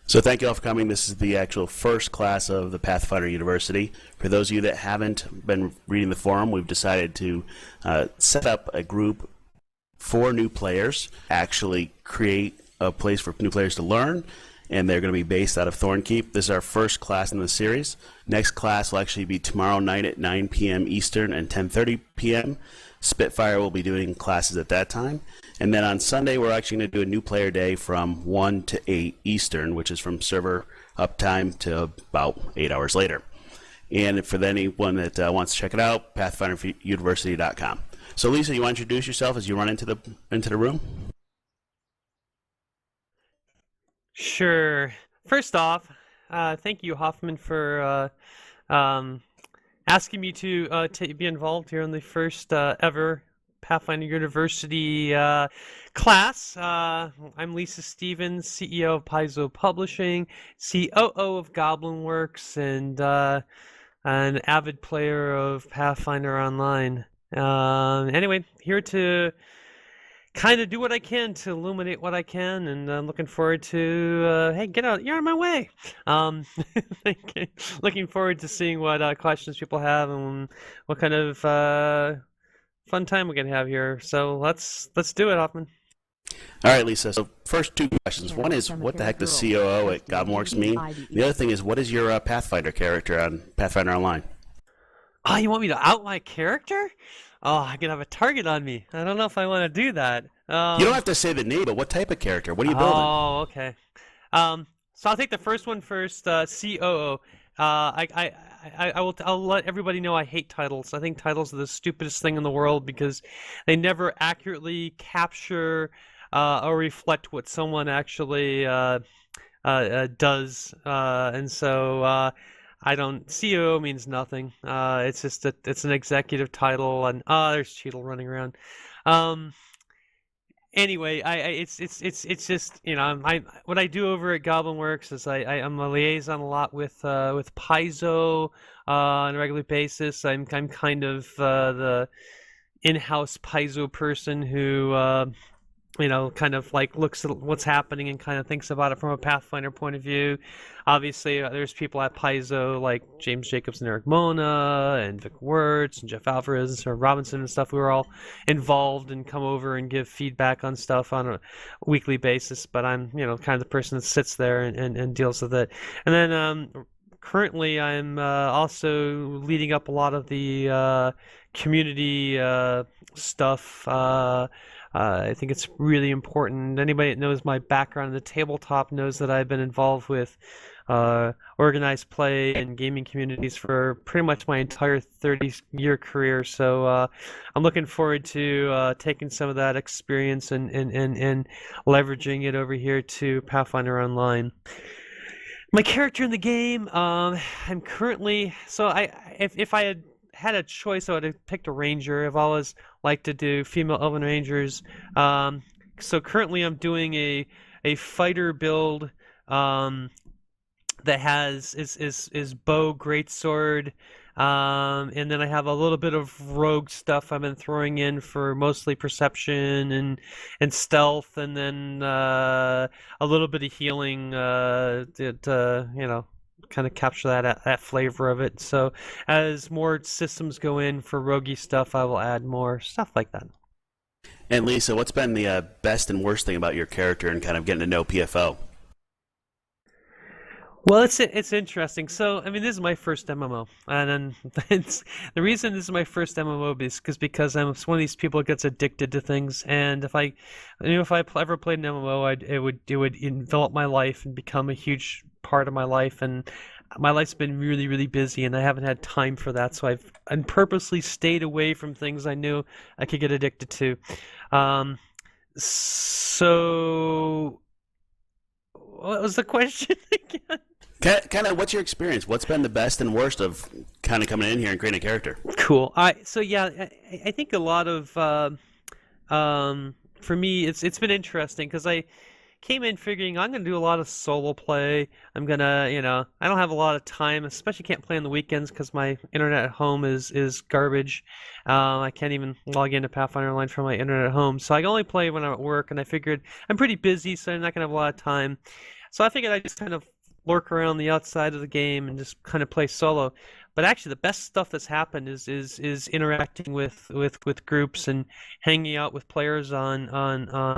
So thank you all for coming. This is the actual first class of the Pathfinder University. For those of you that haven't been reading the forum, we've decided to set up a group for new players, actually create a place for new players to learn, and they're going to be based out of Thornkeep. This is our first class in the series. Next class will actually be tomorrow night at 9 p.m. Eastern and 10:30 p.m. Spitfire will be doing classes at that time. And then on Sunday, we're actually going to do a new player day from 1 to 8 Eastern, which is from server uptime to about 8 hours later. And for anyone that wants to check it out, PathfinderUniversity.com. So Lisa, you want to introduce yourself as you run into the room? Sure. First off, thank you, Hoffman, for asking me to be involved here in the first ever Pathfinder University class. I'm Lisa Stevens, CEO of Paizo Publishing, COO of Goblinworks, and an avid player of Pathfinder Online. Anyway, here to kind of do what I can to illuminate what I can, and I'm looking forward to, hey, get out, you're on my way. Looking forward to seeing what questions people have and what kind of fun time we're going to have here. So let's do it, Hoffman. All right, Lisa. So first two questions. One is, what the heck does COO at Goblinworks mean? The other thing is, what is your Pathfinder character on Pathfinder Online? Oh, you want me to out my character? Oh, I can have a target on me. I don't know if I want to do that. You don't have to say the name, but what type of character? What are you building? Oh, okay. So I'll take the first one first. COO. I'll let everybody know I hate titles. I think titles are the stupidest thing in the world because they never accurately capture or reflect what someone actually does. And so I don't. COO means nothing. It's just it's an executive title, and there's Cheadle running around. Anyway, it's just, you know, what I do over at Goblinworks is I'm a liaison a lot with Paizo on a regular basis. I'm kind of the in-house Paizo person who you know, kind of like looks at what's happening and kind of thinks about it from a Pathfinder point of view. Obviously, there's people at Paizo like James Jacobs and Eric Mona and Vic Wirtz and Jeff Alvarez and Sarah Robinson and stuff. We were all involved and come over and give feedback on stuff on a weekly basis. But I'm, you know, kind of the person that sits there and deals with it. And then currently, I'm also leading up a lot of the community stuff. I think it's really important. Anybody that knows my background in the tabletop knows that I've been involved with organized play and gaming communities for pretty much my entire 30-year career. So I'm looking forward to taking some of that experience and leveraging it over here to Pathfinder Online. My character in the game, I'm currently, so if I had a choice, I would have picked a ranger. I've always liked to do female elven rangers. So currently I'm doing a fighter build that is bow, greatsword, and then I have a little bit of rogue stuff I've been throwing in for mostly perception and stealth, and then a little bit of healing to you know, kind of capture that flavor of it. So as more systems go in for roguey stuff, I will add more stuff like that. And Lisa, what's been the best and worst thing about your character and kind of getting to know PFO? Well, it's interesting. So, I mean, this is my first MMO, and then the reason this is my first MMO is because I'm one of these people that gets addicted to things. And if I ever played an MMO, it would envelop my life and become a huge part of my life. And my life's been really, really busy, and I haven't had time for that. So I've purposely stayed away from things I knew I could get addicted to. So, what was the question again? Kind of, what's your experience? What's been the best and worst of kind of coming in here and creating a character? Cool. So yeah, I think a lot of for me, it's been interesting because I came in figuring I'm going to do a lot of solo play. I'm going to, you know, I don't have a lot of time, especially can't play on the weekends because my internet at home is garbage. I can't even log into Pathfinder Online from my internet at home. So I can only play when I'm at work, and I figured I'm pretty busy, so I'm not going to have a lot of time. So I figured I'd just kind of lurk around the outside of the game and just kind of play solo. But actually, the best stuff that's happened is interacting with groups and hanging out with players on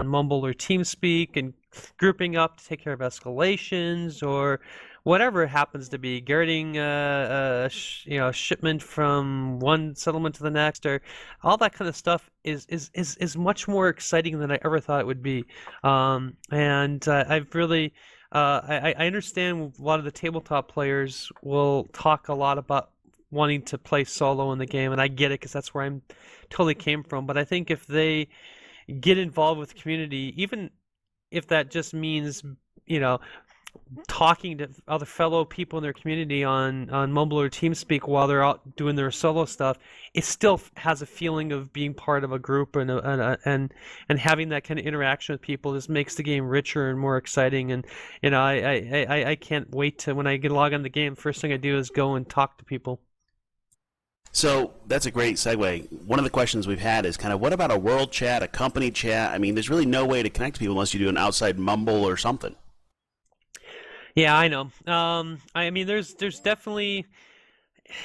Mumble or TeamSpeak and grouping up to take care of escalations or whatever it happens to be, getting a shipment from one settlement to the next, or all that kind of stuff is much more exciting than I ever thought it would be. And I've really I understand a lot of the tabletop players will talk a lot about wanting to play solo in the game, and I get it because that's where I'm totally came from. But I think if they get involved with the community, even if that just means, talking to other fellow people in their community on Mumble or TeamSpeak while they're out doing their solo stuff, it still has a feeling of being part of a group and having that kind of interaction with people just makes the game richer and more exciting. And I can't wait to when I get log on the game. First thing I do is go and talk to people. So that's a great segue. One of the questions we've had is kind of what about a world chat, a company chat? I mean, there's really no way to connect to people unless you do an outside Mumble or something. Yeah, I know. I mean, there's definitely,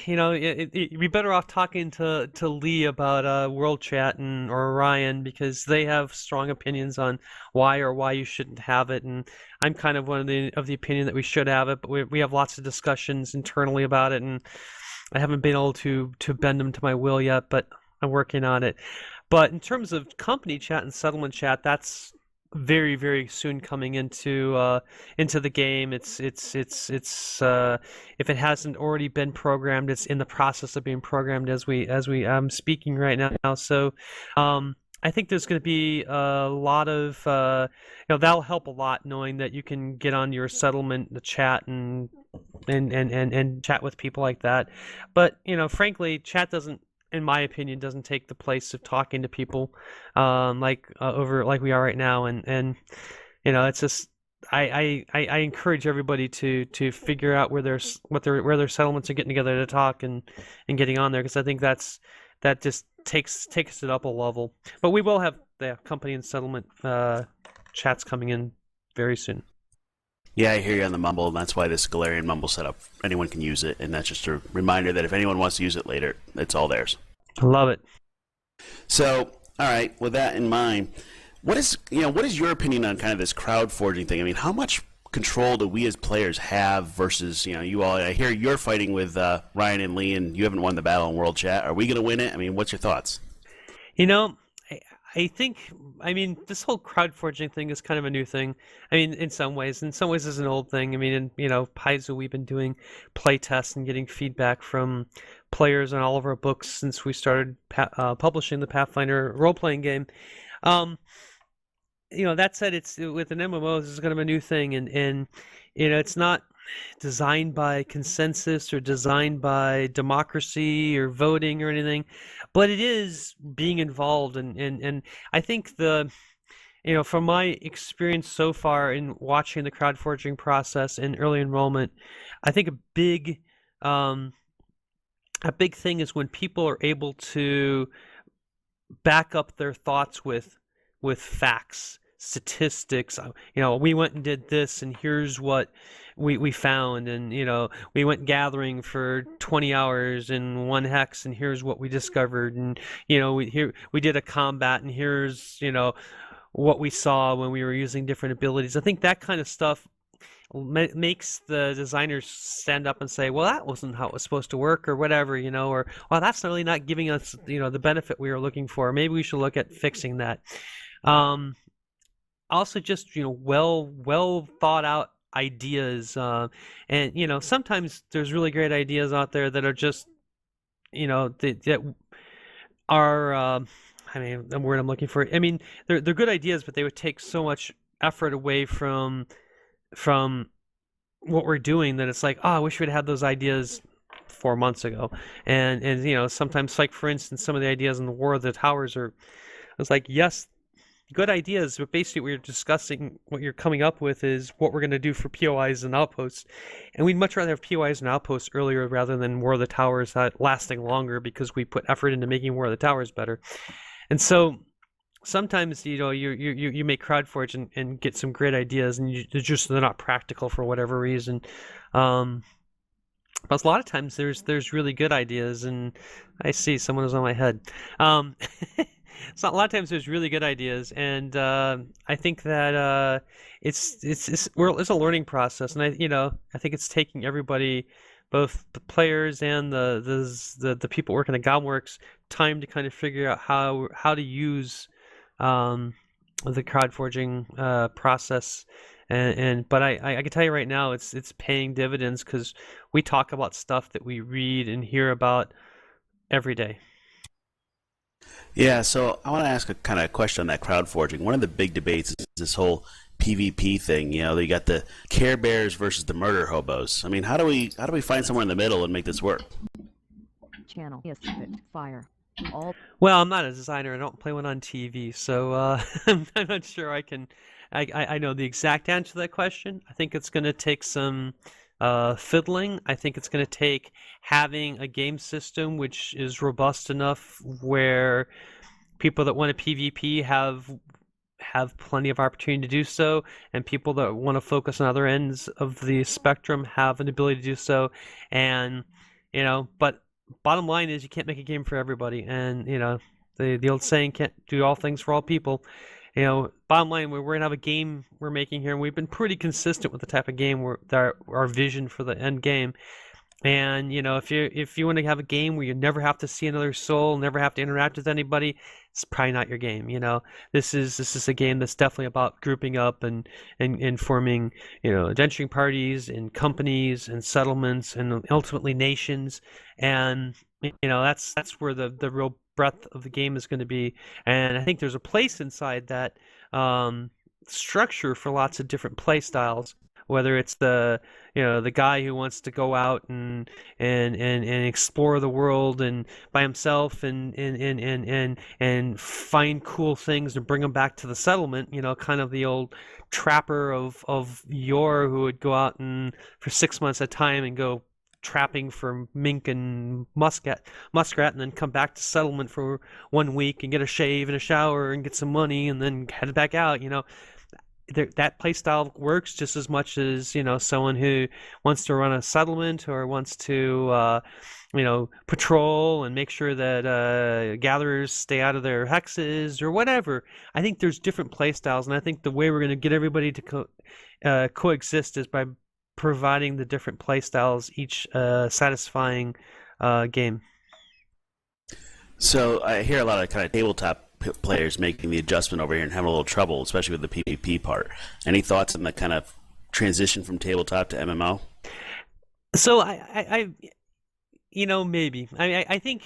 you'd be better off talking to Lee about World Chat or Ryan because they have strong opinions on why you shouldn't have it, and I'm kind of one of the opinion that we should have it, but we have lots of discussions internally about it, and I haven't been able to bend them to my will yet, but I'm working on it. But in terms of company chat and settlement chat, that's very, very soon coming into the game. It's if it hasn't already been programmed, it's in the process of being programmed as we speaking right now. So I think there's going to be a lot of that'll help a lot knowing that you can get on your settlement, the chat and chat with people like that. But frankly, chat doesn't, in my opinion, doesn't take the place of talking to people over like we are right now, and it's just I encourage everybody to figure out where their settlements are getting together to talk and getting on there, because I think that just takes it up a level. But we will have the company and settlement chats coming in very soon. Yeah, I hear you on the Mumble, and that's why this Golarion Mumble setup, anyone can use it, and that's just a reminder that if anyone wants to use it later, it's all theirs. I love it. So, all right, with that in mind, what is your opinion on kind of this crowd forging thing? I mean, how much control do we as players have versus, you all? I hear you're fighting with Ryan and Lee, and you haven't won the battle in World Chat. Are we going to win it? I mean, what's your thoughts? I think, this whole crowd forging thing is kind of a new thing. I mean, in some ways it's an old thing. I mean, in Paizo, we've been doing play tests and getting feedback from players on all of our books since we started publishing the Pathfinder role-playing game. That said, it's with an MMO, this is kind of a new thing, and it's not designed by consensus or designed by democracy or voting or anything, but it is being involved, and I think from my experience so far in watching the crowd forging process and early enrollment, I think a big thing is when people are able to back up their thoughts with facts, statistics. We went and did this, and here's what we found, and we went gathering for 20 hours in one hex, and here's what we discovered, and we did a combat, and here's what we saw when we were using different abilities. I think that kind of stuff makes the designers stand up and say, well, that wasn't how it was supposed to work, or whatever, or well, that's really not giving us the benefit we were looking for. Maybe we should look at fixing that. Also, just well thought out ideas, and sometimes there's really great ideas out there that are just that are the word I'm looking for. I mean, they're good ideas, but they would take so much effort away from what we're doing that it's like, I wish we'd had those ideas 4 months ago. And sometimes, like for instance, some of the ideas in the War of the Towers it's like, yes, good ideas, but basically what you're discussing, what you're coming up with is what we're going to do for POIs and outposts. And we'd much rather have POIs and outposts earlier rather than War of the Towers lasting longer, because we put effort into making War of the Towers better. And so sometimes you make CrowdForge and get some great ideas, and they're not practical for whatever reason. But a lot of times there's really good ideas, and I see someone is on my head. So a lot of times there's really good ideas, and I think that it's a learning process, and I think it's taking everybody, both the players and the people working at Goblinworks, time to kind of figure out how to use the crowd forging process. But I can tell you right now, it's paying dividends, because we talk about stuff that we read and hear about every day. Yeah, so I want to ask a kind of question on that crowd forging. One of the big debates is this whole PvP thing. You got the Care Bears versus the murder hobos. I mean, how do we find somewhere in the middle and make this work? Channel is fire. Well, I'm not a designer. I don't play one on TV, so I'm not sure I know the exact answer to that question. I think it's going to take some fiddling. I think it's going to take having a game system which is robust enough where people that want a PvP have plenty of opportunity to do so, and people that want to focus on other ends of the spectrum have an ability to do so. And but bottom line is, you can't make a game for everybody, and the old saying, can't do all things for all people. Bottom line, we're gonna have a game we're making here, and we've been pretty consistent with the type of game our vision for the end game. And if you want to have a game where you never have to see another soul, never have to interact with anybody, it's probably not your game. This is a game that's definitely about grouping up and forming adventuring parties and companies and settlements and ultimately nations. And that's where the real breadth of the game is going to be. And I think there's a place inside that structure for lots of different play styles, whether it's the guy who wants to go out and explore the world and by himself and find cool things and bring them back to the settlement, kind of the old trapper of yore, who would go out and for 6 months at a time and go trapping for mink and muskrat, and then come back to settlement for 1 week and get a shave and a shower and get some money and then head back out. That play style works just as much as someone who wants to run a settlement or wants to patrol and make sure that gatherers stay out of their hexes or whatever. I think there's different play styles, and I think the way we're going to get everybody to coexist is by providing the different play styles, each satisfying game. So I hear a lot of kind of tabletop players making the adjustment over here and having a little trouble, especially with the PvP part. Any thoughts on the kind of transition from tabletop to MMO? So I maybe. I think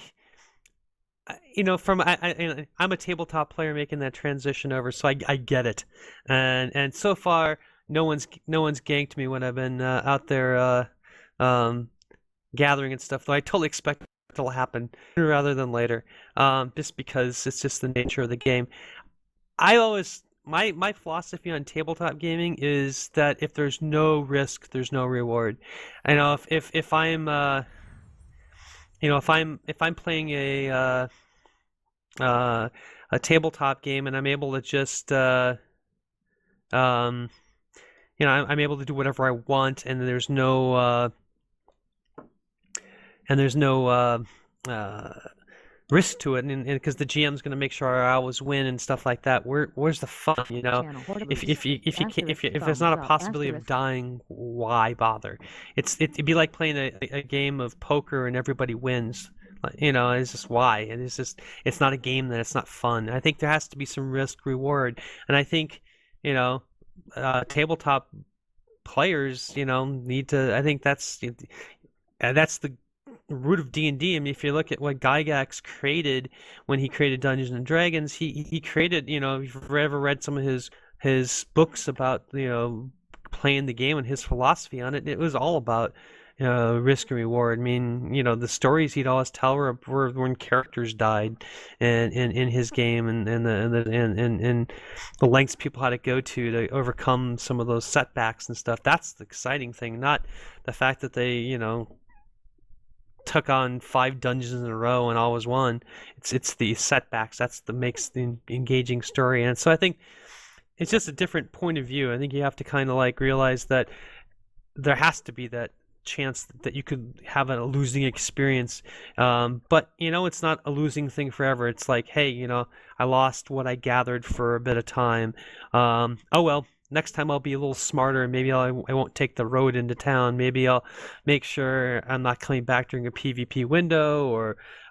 I'm a tabletop player making that transition over, so I get it. And so far, no one's ganked me when I've been out there gathering and stuff. Though I totally expect it'll happen sooner rather than later, just because it's just the nature of the game. My philosophy on tabletop gaming is that if there's no risk, there's no reward. I know if I'm playing a tabletop game and I'm able to just I'm able to do whatever I want, and there's no risk to it, and because the GM's going to make sure I always win and stuff like that. Where's the fun? If there's not a possibility of dying, why bother? It'd be like playing a game of poker and everybody wins. It's just why, and it's not a game, that it's not fun. I think there has to be some risk reward, and I think tabletop players need to. I think that's the root of D&D. I mean, if you look at what Gygax created when he created Dungeons and Dragons, he created, if you've ever read some of his books about playing the game and his philosophy on it, it was all about risk and reward. I mean, the stories he'd always tell were when characters died, and in his game, and the lengths people had to go to overcome some of those setbacks and stuff. That's the exciting thing, not the fact that they took on 5 dungeons in a row and always won. It's the setbacks that makes the engaging story. And so I think it's just a different point of view. I think you have to kind of like realize that there has to be that chance that you could have a losing experience, but it's not a losing thing forever. It's like, hey, I lost what I gathered for a bit of time. Oh well, next time I'll be a little smarter. Maybe I won't take the road into town. Maybe I'll make sure I'm not coming back during a PvP window,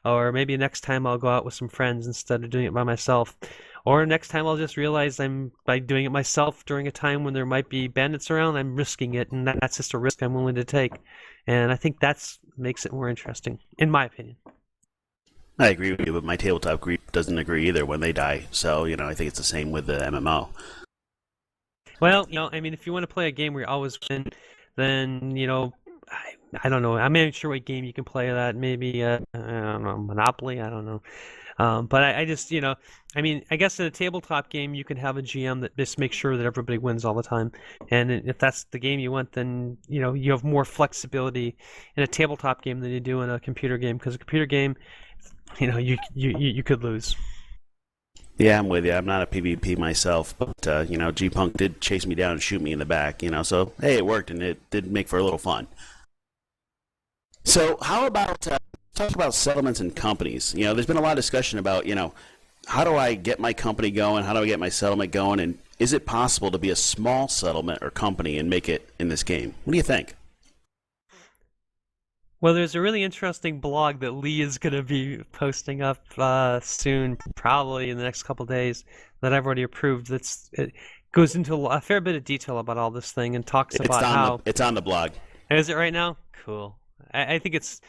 or maybe next time I'll go out with some friends instead of doing it by myself. Or next time I'll just realize by doing it myself during a time when there might be bandits around, I'm risking it, and that's just a risk I'm willing to take. And I think that's makes it more interesting, in my opinion. I agree with you, but my tabletop group doesn't agree either when they die. So, I think it's the same with the MMO. Well, if you want to play a game where you always win, then, I don't know. I'm not sure what game you can play that. Maybe, I don't know, Monopoly? I don't know. But I just, I guess in a tabletop game, you can have a GM that just makes sure that everybody wins all the time. And if that's the game you want, then, you have more flexibility in a tabletop game than you do in a computer game. Because a computer game, you could lose. Yeah, I'm with you. I'm not a PvP myself, but, G-Punk did chase me down and shoot me in the back, so, hey, it worked, and it did make for a little fun. So how about talk about settlements and companies? There's been a lot of discussion about, how do I get my company going? How do I get my settlement going? And is it possible to be a small settlement or company and make it in this game? What do you think? Well, there's a really interesting blog that Lee is going to be posting up soon, probably in the next couple of days, that I've already approved. It goes into a fair bit of detail about all this thing and talks about how... It's on the blog. Is it right now? Cool. I think it's...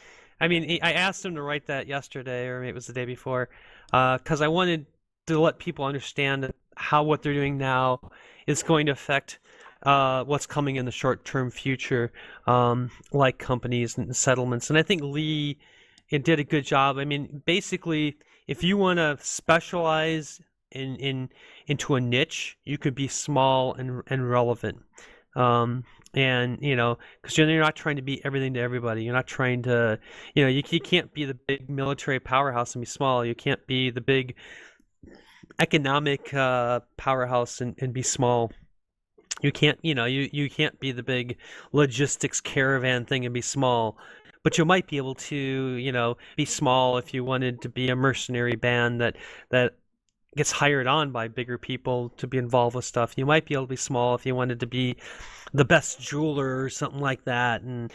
I asked him to write that yesterday, or maybe it was the day before, because I wanted to let people understand how what they're doing now is going to affect what's coming in the short-term future, like companies and settlements. And I think Lee did a good job. Basically, if you want to specialize into a niche, you could be small and relevant. Because you're not trying to be everything to everybody. You're not trying to, you can't be the big military powerhouse and be small. You can't be the big economic powerhouse and be small. You can't, you can't be the big logistics caravan thing and be small. But you might be able to, be small if you wanted to be a mercenary band that gets hired on by bigger people to be involved with stuff. You might be able to be small if you wanted to be the best jeweler or something like that, and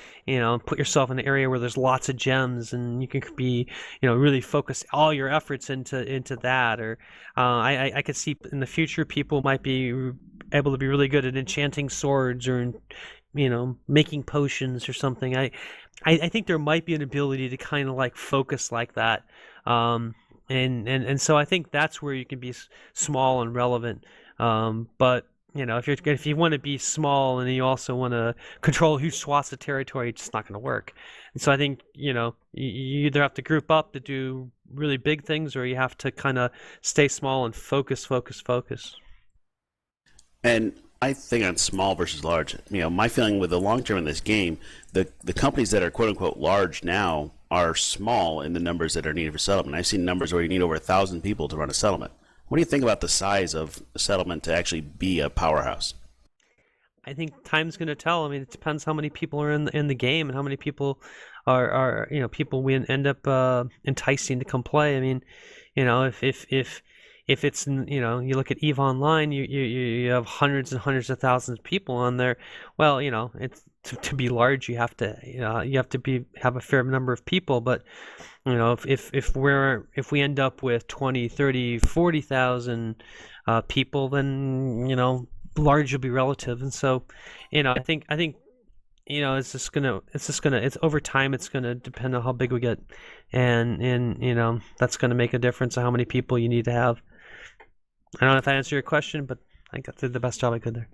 put yourself in an area where there's lots of gems, and you can be really focus all your efforts into that. Or I could see in the future people might be able to be really good at enchanting swords or making potions or something. I think there might be an ability to kind of like focus like that. And so I think that's where you can be small and relevant. But if you want to be small and you also want to control huge swaths of territory, it's just not going to work. And so I think you either have to group up to do really big things, or you have to kind of stay small and focus. And I think on small versus large, my feeling with the long term in this game, the companies that are quote unquote large now are small in the numbers that are needed for settlement. I've seen numbers where you need over 1,000 people to run a settlement. What do you think about the size of a settlement to actually be a powerhouse? I think time's going to tell. It depends how many people are in the game and how many people are people we end up enticing to come play. If it's you look at EVE Online, you have hundreds and hundreds of thousands of people on there. Well, it's to be large, you have to have a fair number of people. But if we end up with 20, 30, 40,000 people, then large will be relative. And so I think it's over time. It's gonna depend on how big we get, and that's gonna make a difference on how many people you need to have. I don't know if I answered your question, but I think I did the best job I could there.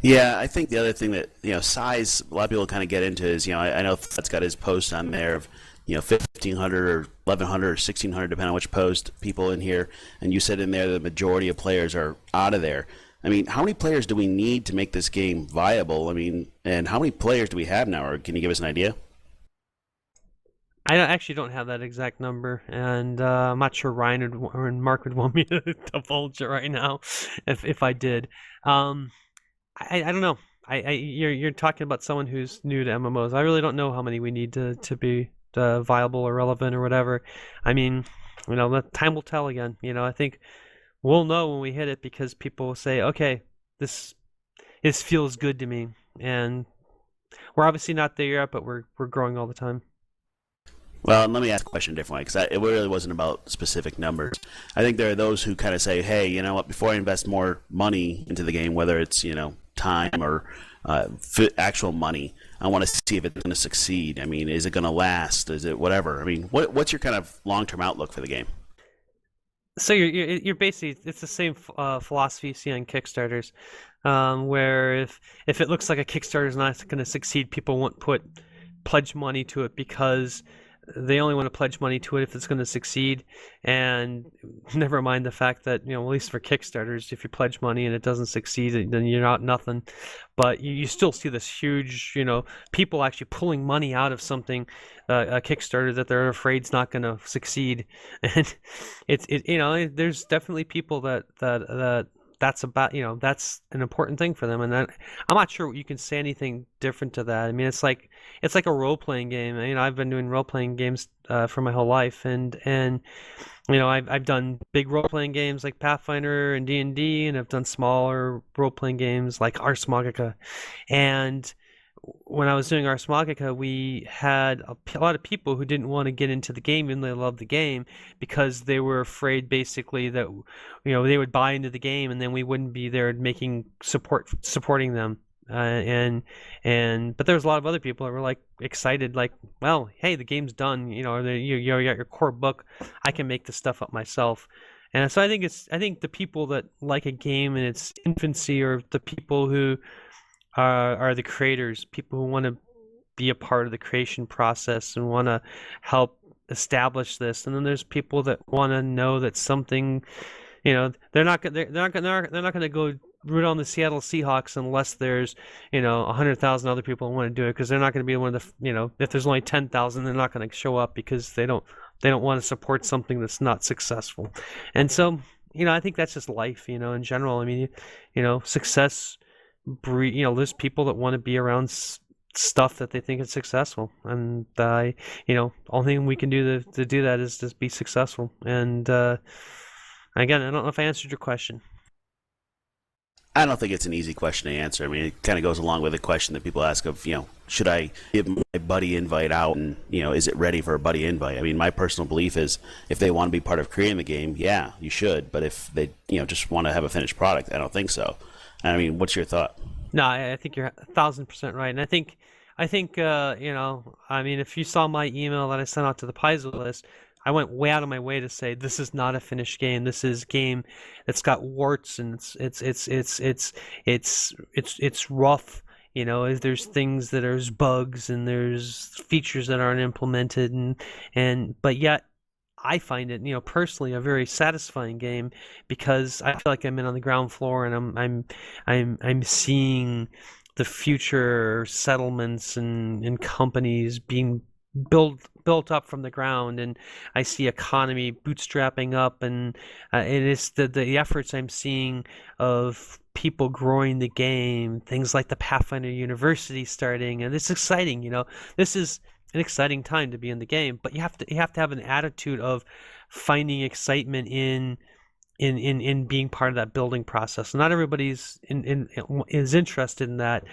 Yeah, I think the other thing that size a lot of people kind of get into is I know Fred's got his post on there of 1,500 or 1,100 or 1,600 depending on which post people in here, and you said in there the majority of players are out of there. How many players do we need to make this game viable? And how many players do we have now, or can you give us an idea? actually don't have that exact number, and I'm not sure Ryan or Mark would want me to divulge it right now, if I did. Um, I don't know. You're talking about someone who's new to MMOs. I really don't know how many we need to be viable or relevant or whatever. I mean, time will tell again. I think we'll know when we hit it because people will say, okay, this feels good to me, and we're obviously not there yet, but we're growing all the time. Well, and let me ask a question differently, because it really wasn't about specific numbers. I think there are those who kind of say, hey, you know what, before I invest more money into the game, whether it's, time or actual money, I want to see if it's going to succeed. I mean, is it going to last? Is it whatever? I mean, what's your kind of long-term outlook for the game? So you're basically, it's the same philosophy you see on Kickstarters, where if it looks like a Kickstarter is not going to succeed, people won't pledge money to it because they only want to pledge money to it if it's going to succeed. And never mind the fact that, at least for Kickstarters, if you pledge money and it doesn't succeed, then you're not nothing. But you still see this huge, people actually pulling money out of something, a Kickstarter that they're afraid is not going to succeed. And there's definitely people that's about, that's an important thing for them. And I'm not sure you can say anything different to that. I mean, it's like a role-playing game. I've been doing role-playing games for my whole life, and I've done big role-playing games like Pathfinder and D&D, and I've done smaller role-playing games like Ars Magica. And when I was doing Ars Magica, we had a lot of people who didn't want to get into the game, even though they loved the game, because they were afraid basically that they would buy into the game and then we wouldn't be there supporting them. But there was a lot of other people that were like excited, like, well, hey, the game's done. You got your core book. I can make this stuff up myself. And so I think the people that like a game in its infancy are the people who are the creators, people who want to be a part of the creation process and want to help establish this. And then there's people that want to know that something, they're not going to go root on the Seattle Seahawks unless there's 100,000 other people who want to do it, because they're not going to be one of the if there's only 10,000, they're not going to show up because they don't want to support something that's not successful. And so I think that's just life, in general. I mean, success there's people that want to be around stuff that they think is successful, and only thing we can do to do that is just be successful. And again, I don't know if I answered your question. I don't think it's an easy question to answer. I mean, it kind of goes along with the question that people ask of, should I give my buddy invite out, and is it ready for a buddy invite? I mean, my personal belief is if they want to be part of creating the game, yeah, you should. But if they just want to have a finished product, I don't think so. I mean, what's your thought? No, I think you're 1,000% right, and I think I mean, if you saw my email that I sent out to the Paizo list, I went way out of my way to say this is not a finished game. This is a game that's got warts, and it's rough. There's things that there's bugs and there's features that aren't implemented, but yet I find it, personally, a very satisfying game because I feel like I'm in on the ground floor, and I'm seeing the future settlements and companies being built up from the ground, and I see economy bootstrapping up, and it is the efforts I'm seeing of people growing the game, things like the Pathfinder University starting, and it's exciting. This is an exciting time to be in the game, but you have to have an attitude of finding excitement in being part of that building process. Not everybody's is interested in that,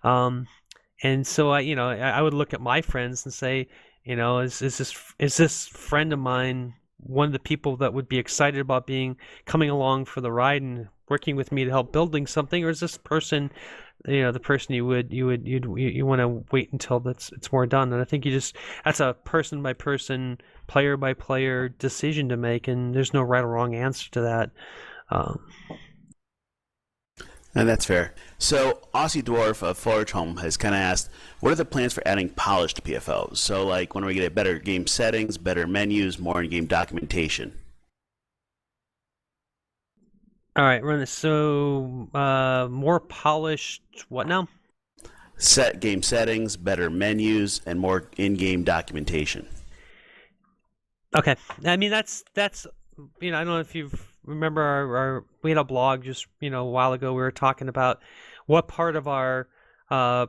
and so I would look at my friends and say, is this friend of mine one of the people that would be excited about coming along for the ride and working with me to help building something, or is this person the person you want to wait until it's more done? And I think that's a person by person, player by player decision to make, and there's no right or wrong answer to that. And that's fair. So Aussie Dwarf of Forge Home has kind of asked, what are the plans for adding polish to PFOs? So like, when are we going to get better game settings, better menus, more in-game documentation? All right, run this. So more polished what now? Set game settings, better menus, and more in-game documentation. Okay, I mean that's I don't know if you remember our we had a blog just a while ago. We were talking about what part of our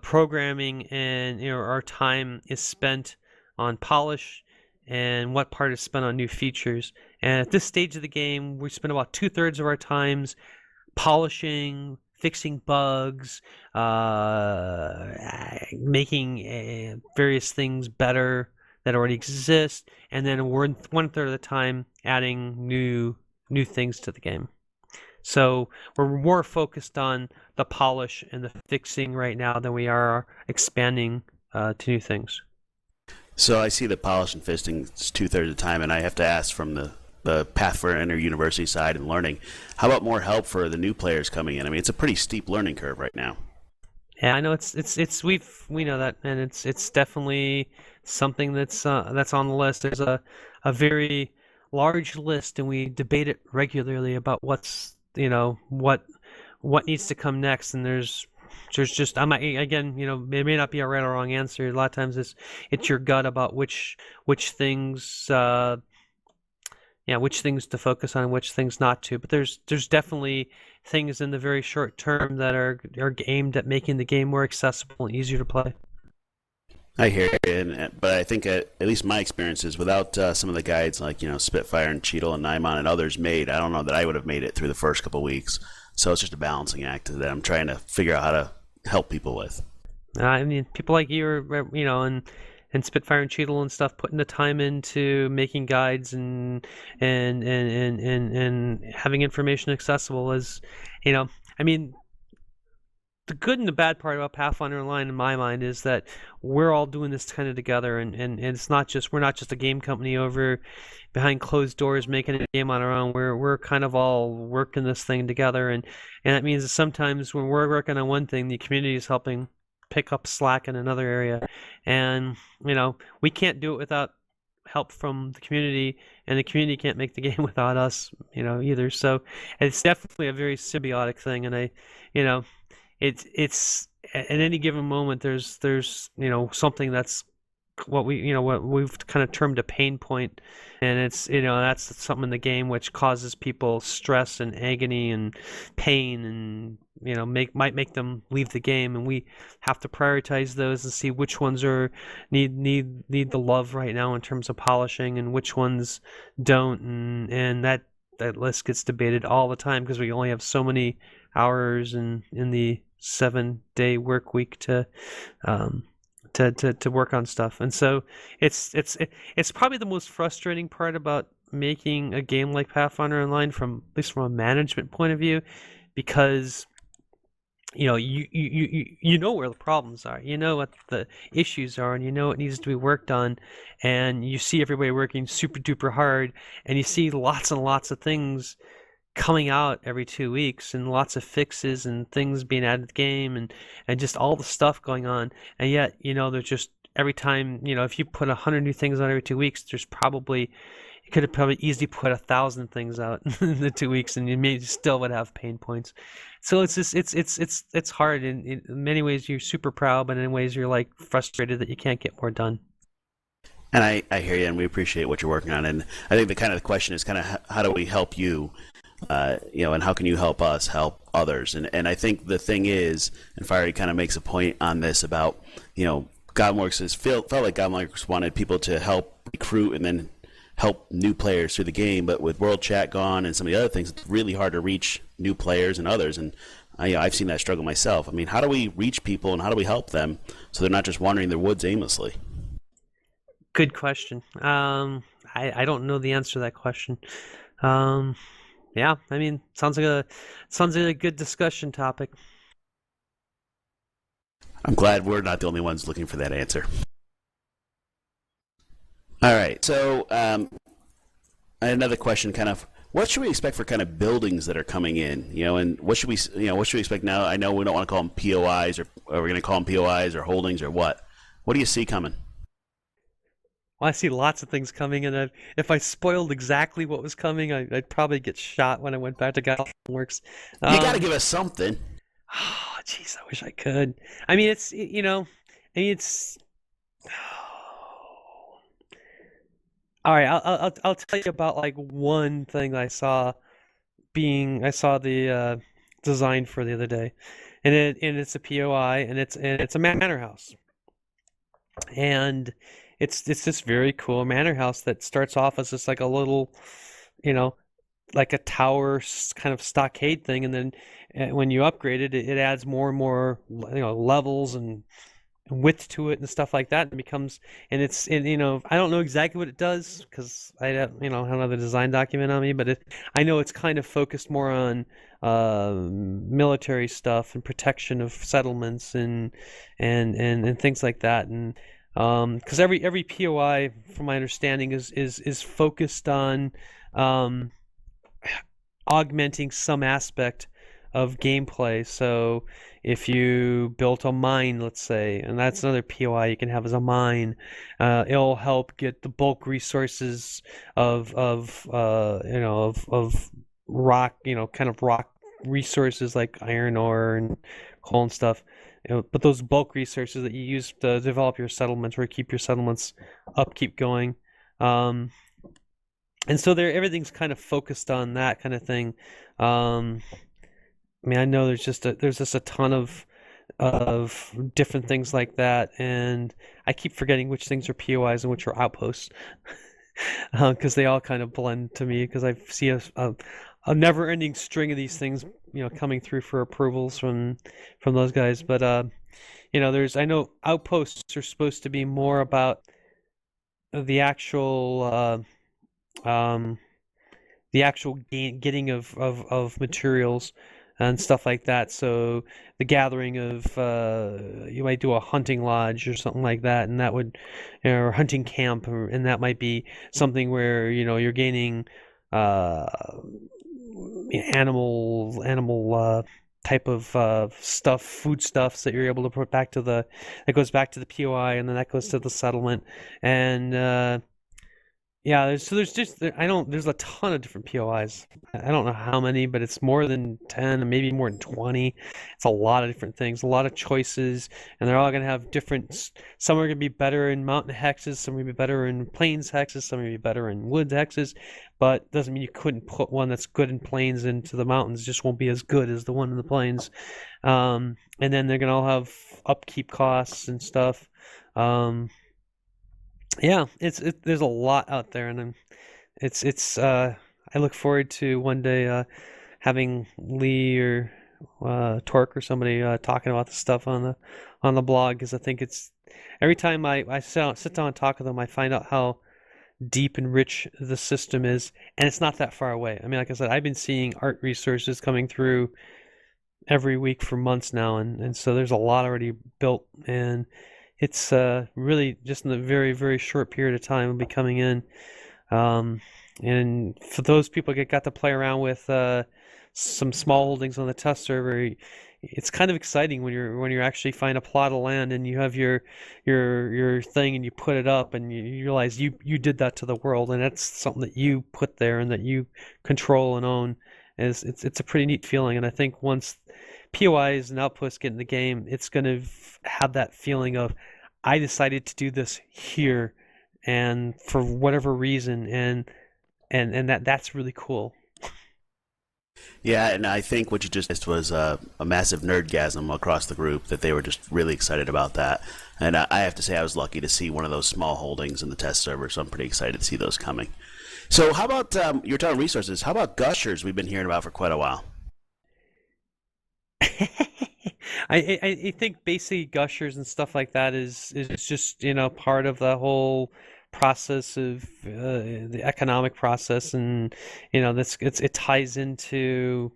programming and our time is spent on polish and what part is spent on new features. And at this stage of the game, we spend about 2/3 of our times polishing, fixing bugs, making various things better that already exist, and then we're 1/3 of the time adding new things to the game. So we're more focused on the polish and the fixing right now than we are expanding to new things. So I see the polish and fisting is 2/3 of the time, and I have to ask from the Pathfinder University side and learning, how about more help for the new players coming in? I mean, it's a pretty steep learning curve right now. Yeah, I know we know that, and it's definitely something that's on the list. There's a very large list, and we debate it regularly about what's what needs to come next. And there's just again, it may not be a right or wrong answer. A lot of times it's your gut about which things which things to focus on and which things not to. But there's definitely things in the very short term that are aimed at making the game more accessible and easier to play. I hear you, but I think at least my experience is without some of the guides like Spitfire and Cheetle and Nymon and others made, I don't know that I would have made it through the first couple of weeks. So it's just a balancing act that I'm trying to figure out how to help people with. I mean, people like you are, and Spitfire and Cheetle and stuff, putting the time into making guides and having information accessible is, I mean, the good and the bad part about Pathfinder Online in my mind is that we're all doing this kind of together, and it's not just we're not just a game company over behind closed doors making a game on our own. We're kind of all working this thing together, and that means that sometimes when we're working on one thing, the community is helping pick up slack in another area, and we can't do it without help from the community, and the community can't make the game without us either. So it's definitely a very symbiotic thing, and it's at any given moment there's something that's what we've kind of termed a pain point, and it's that's something in the game which causes people stress and agony and pain, and might make them leave the game, and we have to prioritize those and see which ones are need the love right now in terms of polishing and which ones don't, and that list gets debated all the time because we only have so many hours in the 7-day work week to work on stuff. And so it's probably the most frustrating part about making a game like Pathfinder Online, from at least from a management point of view, because you know where the problems are, what the issues are, and what needs to be worked on, and you see everybody working super duper hard, and you see lots and lots of things coming out every 2 weeks, and lots of fixes and things being added to the game, and just all the stuff going on. And yet there's just every time if you put 100 new things out every 2 weeks, you could have probably easily put 1,000 things out in the 2 weeks, and you still would have pain points. So it's just it's hard. In many ways you're super proud, but in ways you're like frustrated that you can't get more done. And I hear you, and we appreciate what you're working on. And I think the question is kind of how do we help you, and how can you help us help others? And I think the thing is, and Fiery kind of makes a point on this about, Goblinworks felt like Goblinworks wanted people to help recruit and then help new players through the game, but with World Chat gone and some of the other things, it's really hard to reach new players and others. And I've seen that struggle myself. I mean, how do we reach people and how do we help them so they're not just wandering the woods aimlessly? Good question. I don't know the answer to that question. Yeah, I mean, sounds like a good discussion topic. I'm glad we're not the only ones looking for that answer. All right, so another question, kind of, what should we expect for kind of buildings that are coming in? And what should we expect now? I know we don't want to call them POIs, or are we going to call them POIs or holdings or what? What do you see coming? Well, I see lots of things coming, and if I spoiled exactly what was coming, I'd probably get shot when I went back to Goblinworks. You got to give us something. Oh, jeez, I wish I could. I mean, it's All right, I'll tell you about like one thing I saw the design for the other day, and it's a POI, and it's a manor house, and it's this very cool manor house that starts off as just like a little, you know, like a tower kind of stockade thing, and then when you upgrade it, it adds more and more, levels and width to it and stuff like that. And becomes, and I don't know exactly what it does because I don't, I don't have the design document on me, but I know it's kind of focused more on military stuff and protection of settlements and things like that. And because every POI, from my understanding, is focused on augmenting some aspect of gameplay. So if you built a mine, let's say, and that's another POI you can have as a mine, it'll help get the bulk resources of rock, kind of rock resources like iron ore and coal and stuff. But those bulk resources that you use to develop your settlements or keep your settlements upkeep going. And so everything's kind of focused on that kind of thing. I mean, I know there's just a ton of different things like that, and I keep forgetting which things are POIs and which are outposts, because they all kind of blend to me. Because I see a never-ending string of these things, coming through for approvals from those guys. But I know outposts are supposed to be more about the actual getting of materials and stuff like that. So the gathering of you might do a hunting lodge or something like that, and that would, or hunting camp, and that might be something where you're gaining animal type of foodstuffs that you're able to put back that goes back to the POI, and then that goes to the settlement. And yeah, there's a ton of different POIs. I don't know how many, but it's more than 10 and maybe more than 20. It's a lot of different things, a lot of choices, and they're all going to have different. Some are going to be better in mountain hexes, some are going to be better in plains hexes, some are going to be better in woods hexes, but doesn't mean you couldn't put one that's good in plains into the mountains. It just won't be as good as the one in the plains. And then they're going to all have upkeep costs and stuff. Yeah, there's a lot out there, and I look forward to one day having Lee or Torque or somebody talking about the stuff on the blog, because I think it's every time I sit down and talk with them, I find out how deep and rich the system is, and it's not that far away. I mean, like I said, I've been seeing art resources coming through every week for months now, and so there's a lot already built, and it's really just in a very, very short period of time will be coming in. And for those people that got to play around with some small holdings on the test server, it's kind of exciting when you actually find a plot of land and you have your thing and you put it up and you realize you did that to the world, and that's something that you put there and that you control and own. It's a pretty neat feeling, and I think once POIs and outposts get in the game, it's going to have that feeling of, I decided to do this here, and for whatever reason, and that's really cool. Yeah, and I think what you just was a massive nerdgasm across the group, that they were just really excited about that. And I have to say I was lucky to see one of those small holdings in the test server, so I'm pretty excited to see those coming. So how about, you're talking resources, how about gushers we've been hearing about for quite a while? I think basically gushers and stuff like that is just part of the whole process of the economic process, and it ties into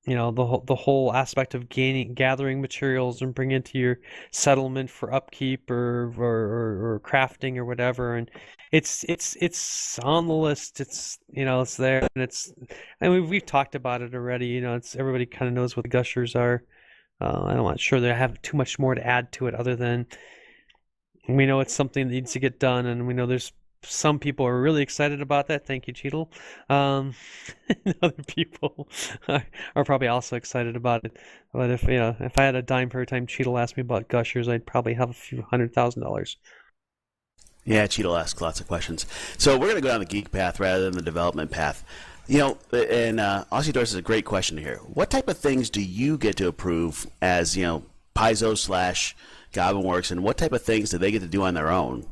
the whole aspect of gathering materials and bringing it to your settlement for upkeep or crafting or whatever. And it's on the list. It's there, and we've talked about it already. Everybody kind of knows what the gushers are. I'm not sure that I have too much more to add to it, other than we know it's something that needs to get done, and we know there's some people are really excited about that. Thank you, Cheadle. And other people are probably also excited about it. But if I had a dime per time Cheadle asked me about gushers, I'd probably have a few $100,000. Yeah, Cheeto asks lots of questions. So we're going to go down the geek path rather than the development path. You know, and Aussie Doors is a great question here. What type of things do you get to approve as, Paizo slash Goblinworks, and what type of things do they get to do on their own?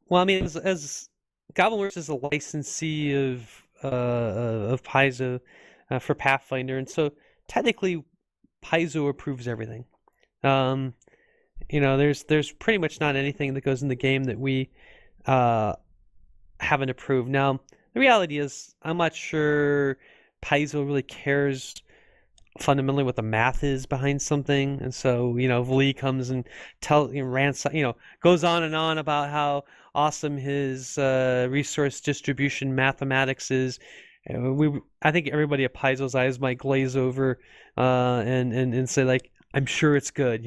Well, I mean, as Goblinworks is a licensee of Paizo for Pathfinder, and so technically Paizo approves everything. There's pretty much not anything that goes in the game that we haven't approved. Now, the reality is, I'm not sure Paizo really cares fundamentally what the math is behind something, and so if Lee comes and rants, goes on and on about how awesome his resource distribution mathematics is. I think everybody at Paizo's eyes might glaze over and say, like, I'm sure it's good,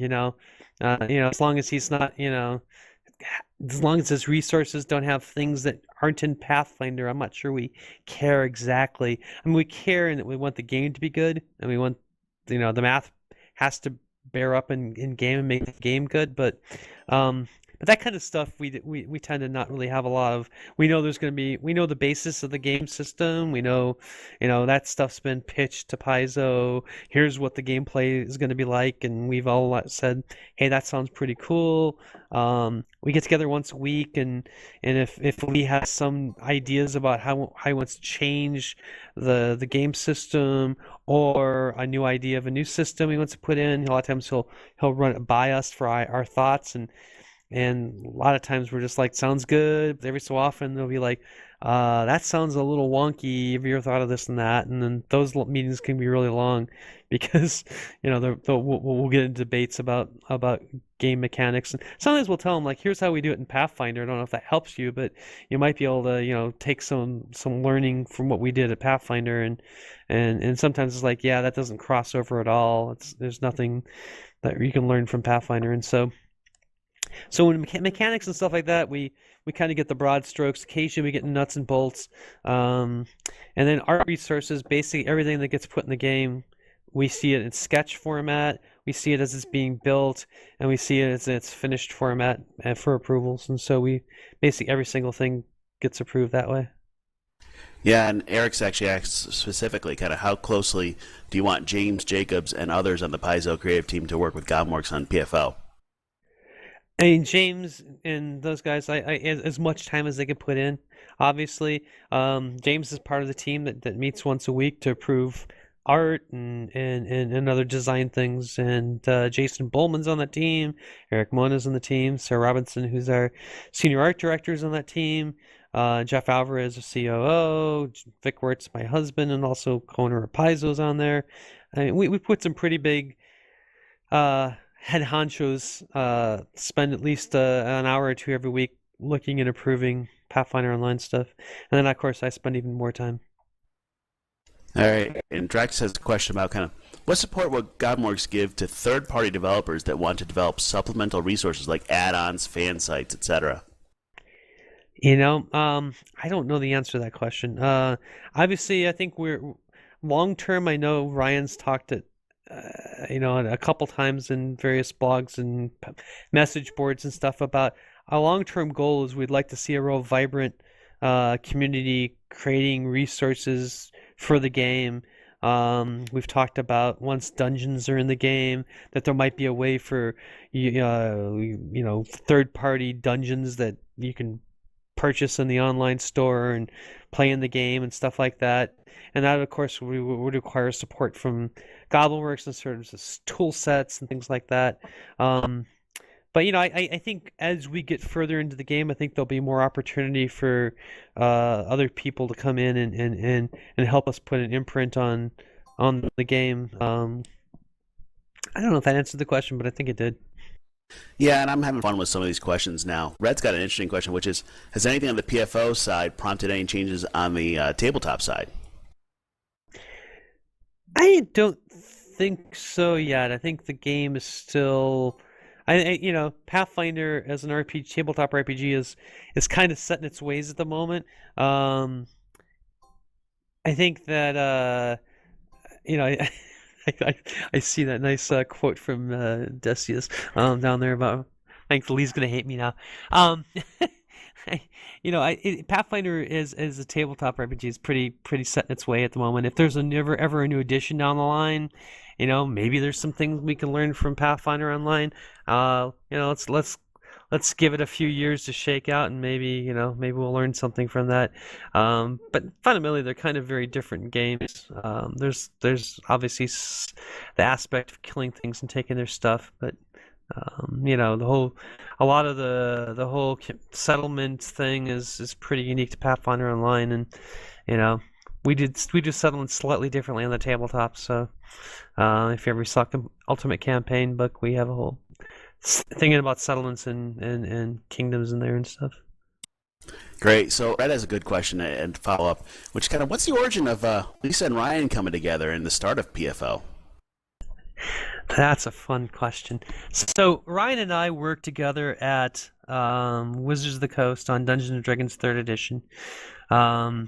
as long as he's not, as long as his resources don't have things that aren't in Pathfinder, I'm not sure we care exactly. I mean, we care in that we want the game to be good, and we want, the math has to bear up in game and make the game good, but that kind of stuff we tend to not really have a lot of. We know we know the basis of the game system. We know, that stuff's been pitched to Paizo. Here's what the gameplay is going to be like, and we've all said, hey, that sounds pretty cool. We get together once a week, and if Lee has some ideas about how he wants to change the game system, or a new idea of a new system he wants to put in, a lot of times he'll run it by us for our thoughts, and a lot of times we're just like, sounds good. But every so often they'll be like, that sounds a little wonky. Have you ever thought of this and that? And then those meetings can be really long because, we'll get into debates about game mechanics. And sometimes we'll tell them, like, here's how we do it in Pathfinder. I don't know if that helps you, but you might be able to, take some learning from what we did at Pathfinder. And sometimes it's like, yeah, that doesn't cross over at all. There's nothing that you can learn from Pathfinder. And so in mechanics and stuff like that, we kind of get the broad strokes. Occasionally we get nuts and bolts. And then art resources, basically everything that gets put in the game, we see it in sketch format, we see it as it's being built, and we see it as its finished format for approvals. And so basically every single thing gets approved that way. Yeah, and Eric's actually asked specifically kind of how closely do you want James Jacobs and others on the Paizo creative team to work with Goblinworks on PFO? I mean, James and those guys, I as much time as they can put in. Obviously, James is part of the team that meets once a week to approve art and other design things. And Jason Bowman's on that team. Eric Mona's on the team. Sarah Robinson, who's our senior art director, is on that team. Jeff Alvarez, a COO. Vic Wirtz, my husband, and also co-owner of Paizo's on there. I mean, we put some pretty big head honchos spend at least an hour or two every week looking and approving Pathfinder Online stuff. And then, of course, I spend even more time. All right. And Drax has a question about kind of what support will Goblinworks give to third-party developers that want to develop supplemental resources like add-ons, fan sites, etc.? I don't know the answer to that question. Obviously, I think we're long-term. I know Ryan's talked at a couple times in various blogs and message boards and stuff about our long-term goal is we'd like to see a real vibrant community creating resources for the game. We've talked about once dungeons are in the game that there might be a way for third-party dungeons that you can purchase in the online store and play in the game and stuff like that. And that, of course, would require support from Goblinworks and sort of tool sets and things like that. But I think as we get further into the game, I think there'll be more opportunity for other people to come in and help us put an imprint on the game. I don't know if that answered the question, but I think it did. Yeah, and I'm having fun with some of these questions now. Red's got an interesting question, which is, has anything on the PFO side prompted any changes on the tabletop side? I don't think so yet. I think the game is still, Pathfinder as an RPG, tabletop RPG is kind of set in its ways at the moment. I think that I see that nice quote from Decius down there about Thankfully, he's gonna hate me now. Pathfinder is a tabletop RPG is pretty set in its way at the moment. If there's ever a new edition down the line, maybe there's some things we can learn from Pathfinder Online. Let's give it a few years to shake out, and maybe we'll learn something from that. But fundamentally, they're kind of very different games. There's obviously the aspect of killing things and taking their stuff, but a lot of the whole settlement thing is pretty unique to Pathfinder Online, and we do settlements slightly differently on the tabletop. So if you ever saw Ultimate Campaign book, we have a whole thinking about settlements and kingdoms in there and stuff. Great. So Red has a good question and follow up, which what's the origin of Lisa and Ryan coming together in the start of PFO? That's a fun question. So Ryan and I worked together at Wizards of the Coast on Dungeons and Dragons 3rd edition. I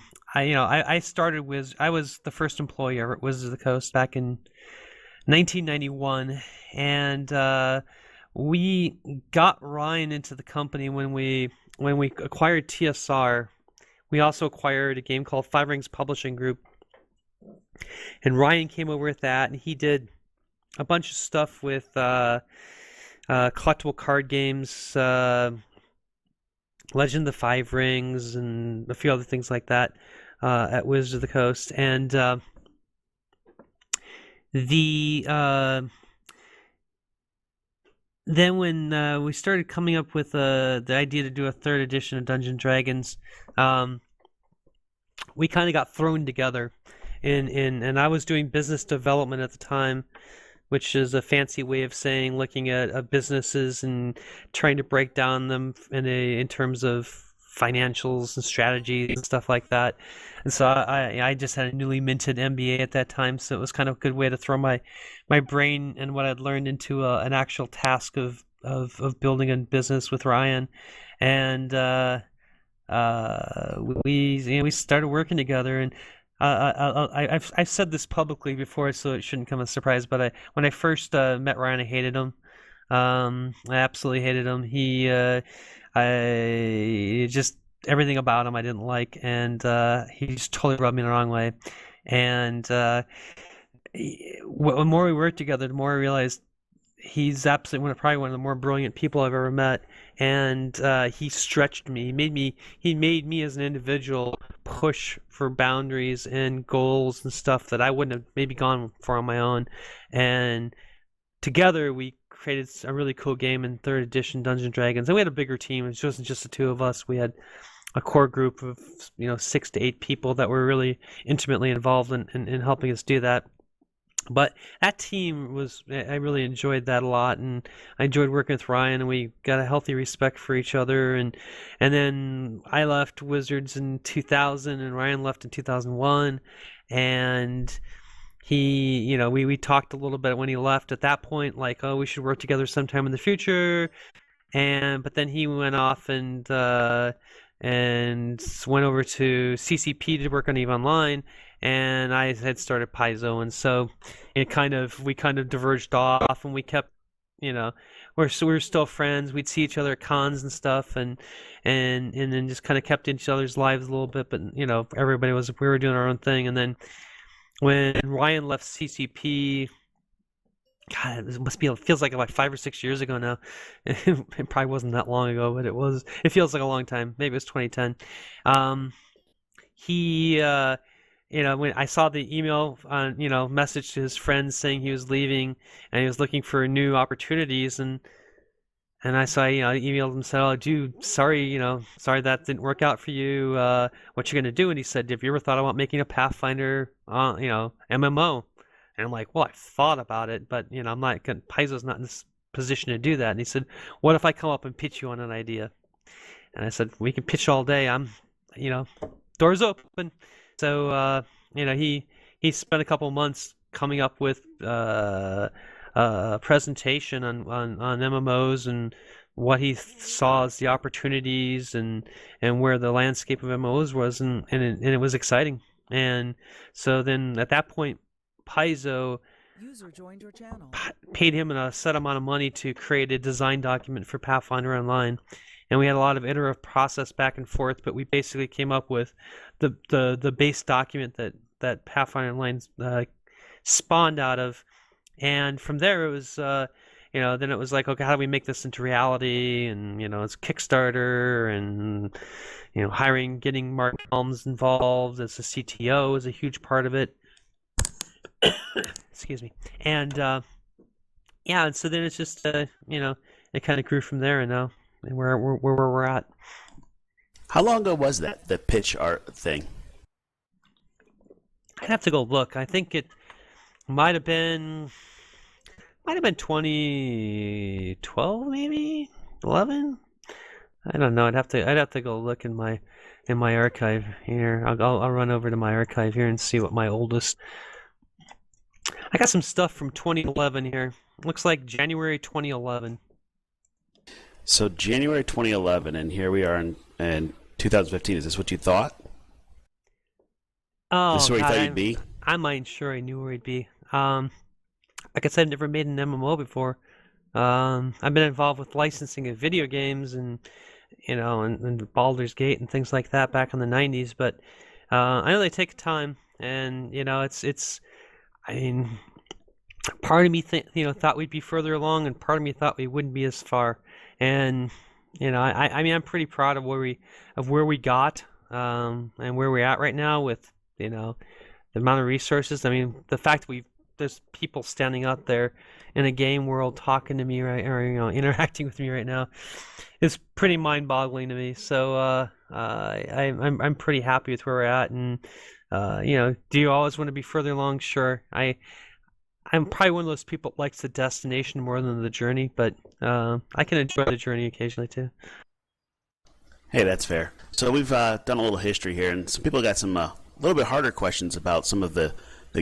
started I was the first employee ever at Wizards of the Coast back in 1991, and we got Ryan into the company when we acquired TSR. We also acquired a game called Five Rings Publishing Group, and Ryan came over with that, and he did a bunch of stuff with collectible card games, Legend of the Five Rings, and a few other things like that at Wizards of the Coast. And then when we started coming up with the idea to do a 3rd edition of Dungeons & Dragons, we kind of got thrown together. And I was doing business development at the time, which is a fancy way of saying looking at businesses and trying to break down them in terms of financials and strategies and stuff like that. And so I just had a newly minted MBA at that time, so it was kind of a good way to throw my brain and what I'd learned into an actual task of building a business with Ryan. And we started working together, and I've said this publicly before, so it shouldn't come as a surprise. But when I first met Ryan, I hated him. I absolutely hated him. I just everything about him I didn't like, and he just totally rubbed me the wrong way. And the more we worked together, the more I realized he's absolutely probably one of the more brilliant people I've ever met. And he stretched me. He made me as an individual push for boundaries and goals and stuff that I wouldn't have maybe gone for on my own. And together we created a really cool game in 3rd edition Dungeons & Dragons. And we had a bigger team. It wasn't just the two of us. We had a core group of 6 to 8 people that were really intimately involved in helping us do that. But that team I really enjoyed that a lot, and I enjoyed working with Ryan, and we got a healthy respect for each other. And then I left Wizards in 2000, and Ryan left in 2001, and we talked a little bit when he left at that point, like, oh, we should work together sometime in the future. But then he went off and went over to CCP to work on EVE Online, and I had started Paizo, and so we kind of diverged off, and we kept, we're still friends. We'd see each other at cons and stuff, and then just kind of kept in each other's lives a little bit. But we were doing our own thing, and then when Ryan left CCP, God, it feels like about 5 or 6 years ago now. It probably wasn't that long ago, but it feels like a long time. Maybe it was 2010. When I saw the email message to his friends saying he was leaving and he was looking for new opportunities, and I saw, I emailed him and said, "Oh, dude, sorry that didn't work out for you. What you gonna do?" And he said, "Have you ever thought about making a Pathfinder, MMO?" And I'm like, "Well, I've thought about it, but I'm not. Paizo's not in this position to do that." And he said, "What if I come up and pitch you on an idea?" And I said, "We can pitch all day. Doors open." So he spent a couple months coming up with a presentation on MMOs and what he saw as the opportunities and where the landscape of MMOs was, and it was exciting. And so then at that point, Paizo User joined your channel. paid him a set amount of money to create a design document for Pathfinder Online, and we had a lot of iterative process back and forth. But we basically came up with the base document that Pathfinder Online spawned out of, and from there it was. Then it was like, okay, how do we make this into reality? And, it's Kickstarter and, getting Mark Helms involved as a CTO is a huge part of it. Excuse me. And, and so then it's just, it kind of grew from there, and now where we're at. How long ago was that, the pitch art thing? I'd have to go look. I think it might have been 2012, maybe 11. I don't know. I'd have to go look in my archive here. I'll run over to my archive here and see what my oldest. I got some stuff from 2011 here. Looks like January 2011. So January 2011, and here we are in 2015. Is this what you thought? Oh, this is where you thought you'd be? I'm not sure I knew where he'd be. Like I said, I've never made an MMO before. I've been involved with licensing of video games and Baldur's Gate and things like that back in the 90s. But I know they take time, and part of me thought we'd be further along, and part of me thought we wouldn't be as far. And I'm pretty proud of where we got and where we're at right now with the amount of resources. I mean, the fact that there's people standing out there in a game world talking to me interacting with me right now is pretty mind-boggling to me. So I'm pretty happy with where we're at. And do you always want to be further along? Sure. I'm probably one of those people that likes the destination more than the journey, but I can enjoy the journey occasionally too. Hey, that's fair. So we've done a little history here, and some people got some little bit harder questions about some of the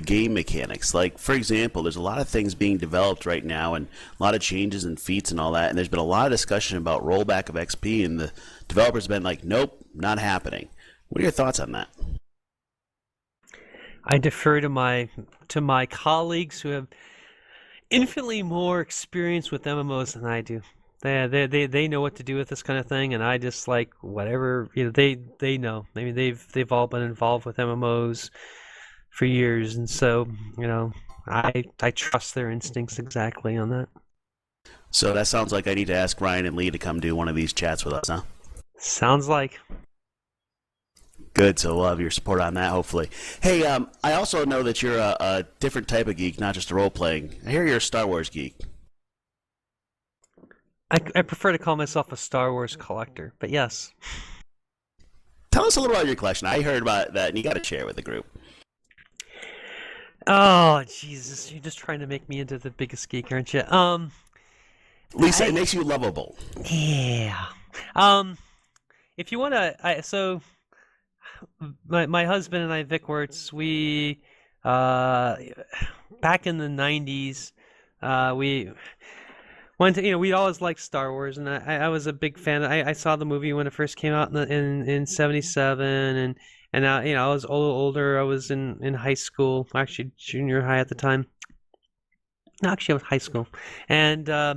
game mechanics. Like, for example, there's a lot of things being developed right now and a lot of changes and feats and all that, and there's been a lot of discussion about rollback of XP, and the developers have been like, nope, not happening. What are your thoughts on that? I defer to my colleagues who have infinitely more experience with MMOs than I do. They know what to do with this kind of thing, and I just like whatever they know. I mean, they've all been involved with MMOs for years, and so I trust their instincts exactly on that. So that sounds like I need to ask Ryan and Lee to come do one of these chats with us, huh? Sounds like. Good, so we'll have your support on that, hopefully. Hey, I also know that you're a different type of geek, not just a role-playing. I hear you're a Star Wars geek. I prefer to call myself a Star Wars collector, but yes. Tell us a little about your collection. I heard about that, and you got to share it with the group. Oh, Jesus, you're just trying to make me into the biggest geek, aren't you? Lisa, it makes you lovable. Yeah. If you want to, so my husband and I, Vic Wirtz, we back in the 90s, we went to, we'd always liked Star Wars, and I was a big fan. I saw the movie when it first came out in 77, and I was a little older. I was in high school, actually junior high at the time. No, actually I was high school, and I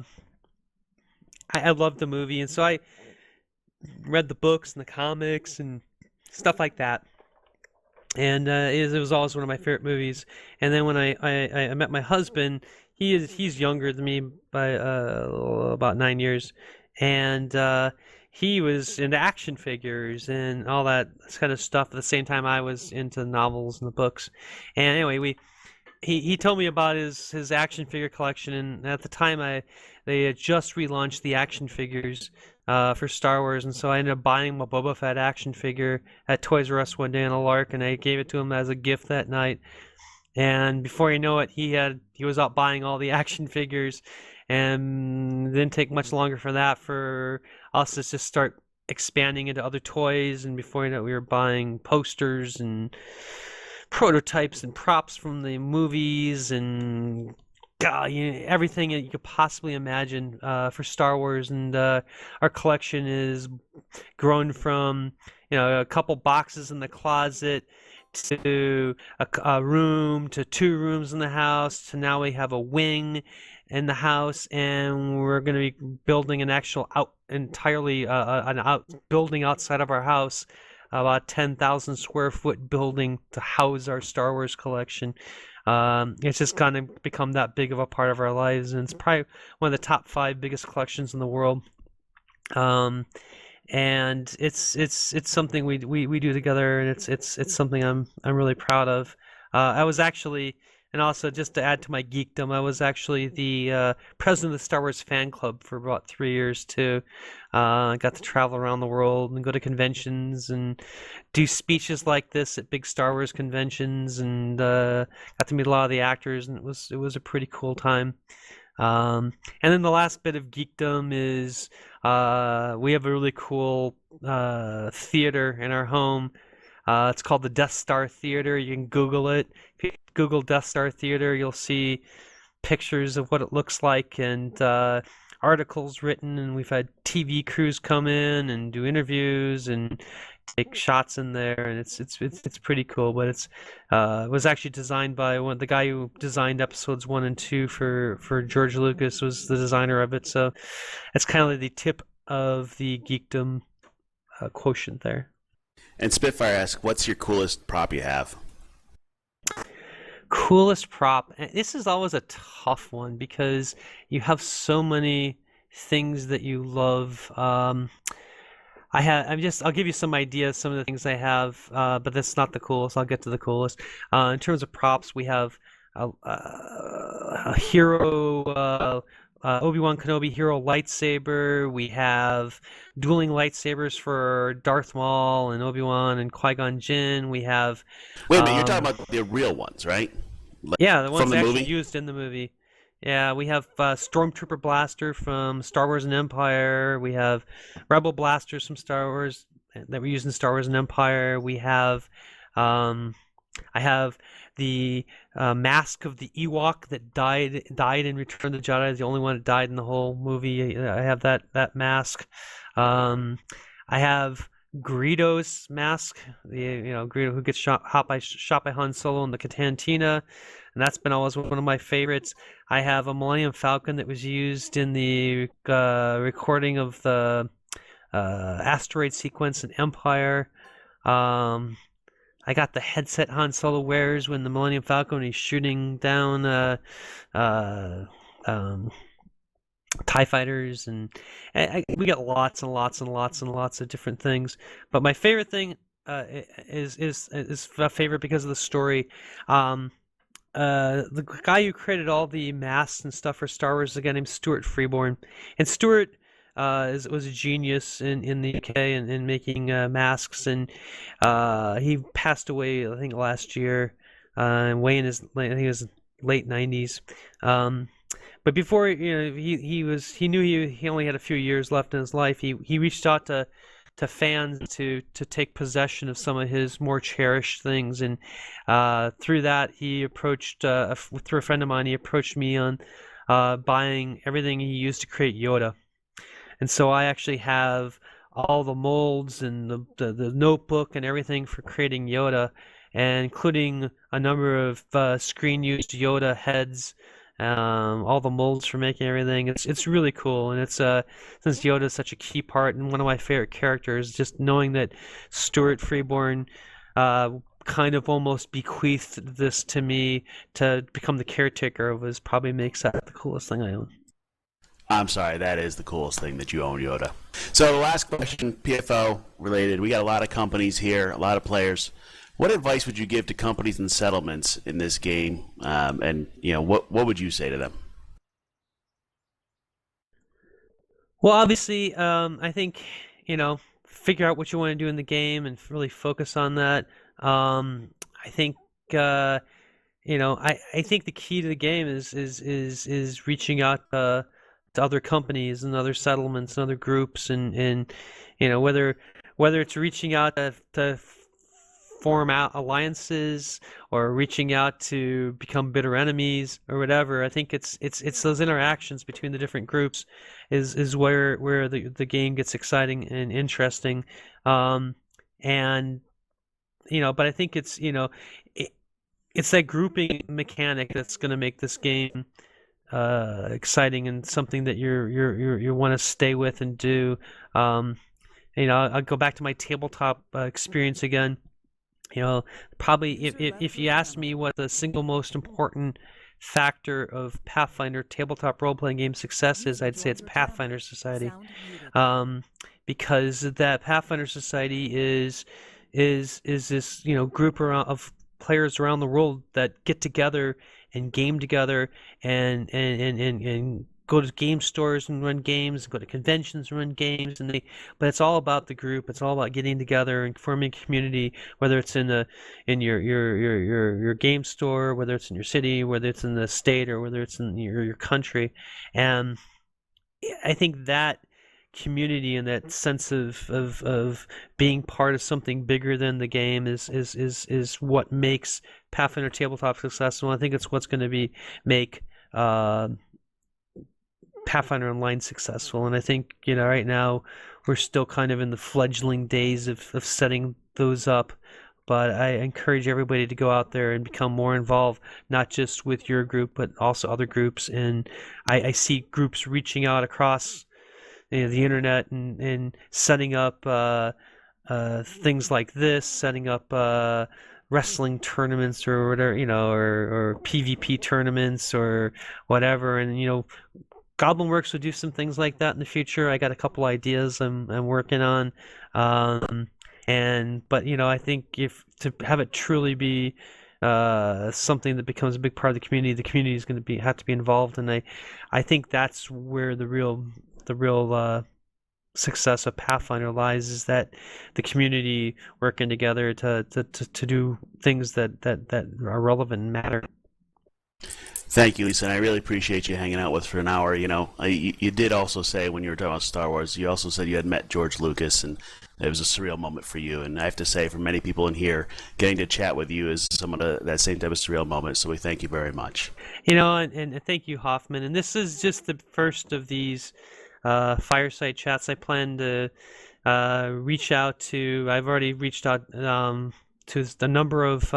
loved the movie, and so I read the books and the comics and stuff like that. And it was always one of my favorite movies. And then when I met my husband, he's younger than me by about 9 years, and he was into action figures and all that kind of stuff at the same time I was into novels and the books. And anyway, he told me about his action figure collection, and at the time they had just relaunched the action figures for Star Wars, and so I ended up buying my Boba Fett action figure at Toys R Us one day on a lark, and I gave it to him as a gift that night. And before you know it, he was out buying all the action figures, and didn't take much longer for us to just start expanding into other toys. And before you know it, we were buying posters and prototypes and props from the movies and everything that you could possibly imagine for Star Wars. And our collection is grown from a couple boxes in the closet to a room to 2 rooms in the house to now we have a wing in the house, and we're going to be building an actual building outside of our house, about 10,000 square foot building to house our Star Wars collection. It's just kind of become that big of a part of our lives, and it's probably one of the top 5 biggest collections in the world. And it's something we do together, and it's something I'm really proud of. I was actually, and also just to add to my geekdom, I was actually the president of the Star Wars fan club for about 3 years too. I got to travel around the world and go to conventions and do speeches like this at big Star Wars conventions, and got to meet a lot of the actors, and it was a pretty cool time. And then the last bit of geekdom is we have a really cool theater in our home. It's called the Death Star Theater. You can Google it. If you Google Death Star Theater, you'll see pictures of what it looks like and articles written. And we've had TV crews come in and do interviews and take shots in there, and it's pretty cool. But it was actually designed by the guy who designed episodes 1 and 2 for George Lucas was the designer of it. So it's kind of like the tip of the geekdom quotient there. And Spitfire asks, what's your coolest prop you have? Coolest prop. This is always a tough one because you have so many things that you love. I'll give you some ideas, some of the things I have, but that's not the coolest. I'll get to the coolest. In terms of props, we have a hero, Obi-Wan Kenobi hero lightsaber. We have dueling lightsabers for Darth Maul and Obi-Wan and Qui-Gon Jinn. We have... Wait a minute, you're talking about the real ones, right? Yeah, the ones from the actually movie? used in the movie. Yeah, we have Stormtrooper Blaster from Star Wars and Empire. We have Rebel Blasters from Star Wars that we use in Star Wars and Empire. We have... I have the mask of the Ewok that died in Return of the Jedi. The only one that died in the whole movie. I have that mask. I have Greedo's mask. Greedo who gets shot by Han Solo in the Cantina, and that's been always one of my favorites. I have a Millennium Falcon that was used in the recording of the asteroid sequence in Empire. I got the headset Han Solo wears when the Millennium Falcon is shooting down TIE fighters, and we got lots and lots and lots and lots of different things. But my favorite thing is a favorite because of the story. The guy who created all the masks and stuff for Star Wars is a guy named Stuart Freeborn, and Stuart was a genius in the UK in making masks, and he passed away I think last year, way in his I think it was late 90s. But before he knew he only had a few years left in his life. He reached out to fans to take possession of some of his more cherished things, and through that he approached through a friend of mine. He approached me on buying everything he used to create Yoda. And so I actually have all the molds and the notebook and everything for creating Yoda, and including a number of screen-used Yoda heads, all the molds for making everything. It's really cool, and it's since Yoda is such a key part and one of my favorite characters, just knowing that Stuart Freeborn kind of almost bequeathed this to me to become the caretaker of it probably makes that the coolest thing I own. I'm sorry, that is the coolest thing that you own Yoda. So the last question, PFO related. We got a lot of companies here, a lot of players. What advice would you give to companies and settlements in this game? And what would you say to them? Well, obviously, I think figure out what you want to do in the game and really focus on that. I think I think the key to the game is reaching out to other companies and other settlements and other groups, and whether it's reaching out to form out alliances or reaching out to become bitter enemies or whatever. I think it's those interactions between the different groups is where the game gets exciting and interesting. And but I think it's it's that grouping mechanic that's going to make this game exciting and something that you want to stay with and do. I'll go back to my tabletop experience again. Probably if you asked me what the single most important factor of Pathfinder tabletop role-playing game success is, I'd say it's Pathfinder Society, because that Pathfinder Society is this group of players around the world that get together and game together and go to game stores and run games, go to conventions and run games, but it's all about the group. It's all about getting together and forming a community, whether it's in your game store, whether it's in your city, whether it's in the state, or whether it's in your country. And I think that community and that sense of being part of something bigger than the game is what makes Pathfinder tabletop successful. I think it's what's going to make Pathfinder Online successful. And I think right now we're still kind of in the fledgling days of setting those up, but I encourage everybody to go out there and become more involved, not just with your group but also other groups. And I see groups reaching out across the internet and setting up things like this, setting up wrestling tournaments or whatever, or PvP tournaments or whatever. And Goblinworks would do some things like that in the future. I got a couple ideas I'm working on, but I think if to have it truly be something that becomes a big part of the community is going to have to be involved, and I think that's where the real success of Pathfinder lies, is that the community working together to do things that are relevant and matter. Thank you, Lisa, and I really appreciate you hanging out with us for an hour. You did also say, when you were talking about Star Wars, you also said you had met George Lucas, and it was a surreal moment for you. And I have to say, for many people in here, getting to chat with you is somewhat that same type of surreal moment, so we thank you very much. And thank you, Hoffman. And this is just the first of these Fireside Chats. I plan to reach out to, I've already reached out to the number of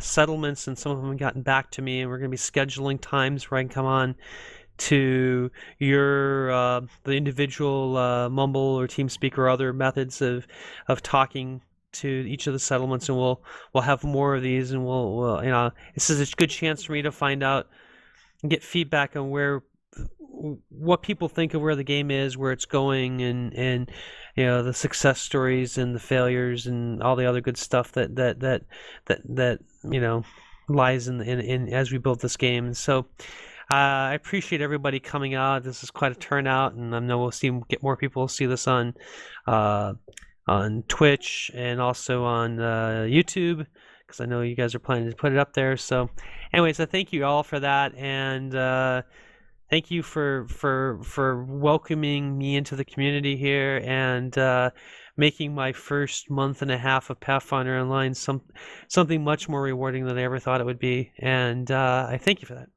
settlements, and some of them have gotten back to me, and we're going to be scheduling times where I can come on to the individual Mumble or TeamSpeak or other methods of talking to each of the settlements, and we'll have more of these, and we'll this is a good chance for me to find out and get feedback on what people think of where the game is, where it's going, and the success stories and the failures and all the other good stuff that lies in as we build this game. And so I appreciate everybody coming out. This is quite a turnout, and I know we'll get more people see this on Twitch and also on YouTube, because I know you guys are planning to put it up there. So anyways, I thank you all for that, and thank you for welcoming me into the community here and making my first month and a half of Pathfinder Online something much more rewarding than I ever thought it would be. And I thank you for that.